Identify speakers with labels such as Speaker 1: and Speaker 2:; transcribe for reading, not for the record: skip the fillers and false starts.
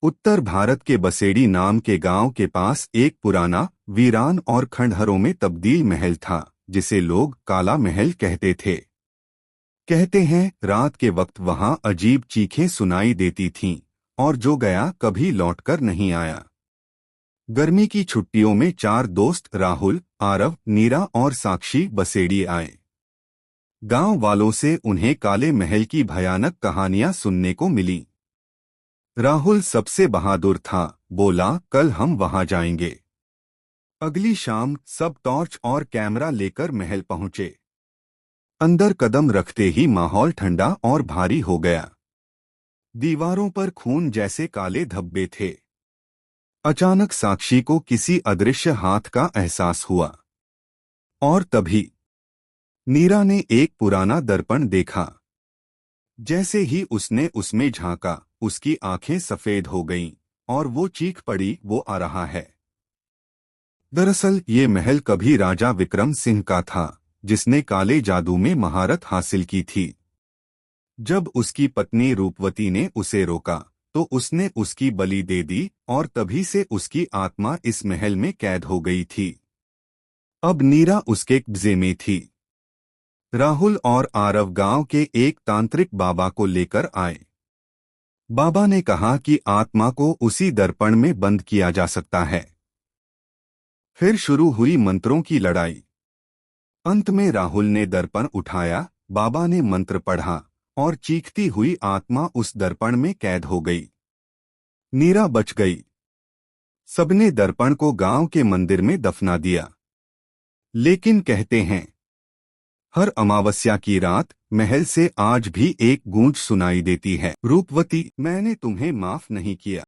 Speaker 1: उत्तर भारत के बसेड़ी नाम के गांव के पास एक पुराना, वीरान और खंडहरों में तब्दील महल था, जिसे लोग काला महल कहते थे। कहते हैं रात के वक्त वहां अजीब चीखें सुनाई देती थीं, और जो गया कभी लौटकर नहीं आया। गर्मी की छुट्टियों में 4 दोस्त राहुल, आरव, नीरा और साक्षी बसेड़ी आए। गांव वालों से उन्हें काले महल की भयानक कहानियां सुनने को मिली। राहुल सबसे बहादुर था, बोला कल हम वहां जाएंगे। अगली शाम सब टॉर्च और कैमरा लेकर महल पहुंचे। अंदर कदम रखते ही माहौल ठंडा और भारी हो गया। दीवारों पर खून जैसे काले धब्बे थे। अचानक साक्षी को किसी अदृश्य हाथ का एहसास हुआ। और तभी नीरा ने एक पुराना दर्पण देखा। जैसे ही उसने उसमें झांका, उसकी आंखें सफेद हो गईं, और वो चीख पड़ी, वो आ रहा है। दरअसल ये महल कभी राजा विक्रम सिंह का था, जिसने काले जादू में महारत हासिल की थी। जब उसकी पत्नी रूपवती ने उसे रोका, तो उसने उसकी बलि दे दी, और तभी से उसकी आत्मा इस महल में कैद हो गई थी। अब नीरा उसके कब्जे में थी। राहुल और आरव गांव के एक तांत्रिक बाबा को लेकर आए। बाबा ने कहा कि आत्मा को उसी दर्पण में बंद किया जा सकता है। फिर शुरू हुई मंत्रों की लड़ाई। अंत में राहुल ने दर्पण उठाया, बाबा ने मंत्र पढ़ा, और चीखती हुई आत्मा उस दर्पण में कैद हो गई। नीरा बच गई। सबने दर्पण को गांव के मंदिर में दफना दिया। लेकिन कहते हैं, हर अमावस्या की रात महल से आज भी एक गूंज सुनाई देती है, रूपवती, मैंने तुम्हें माफ नहीं किया।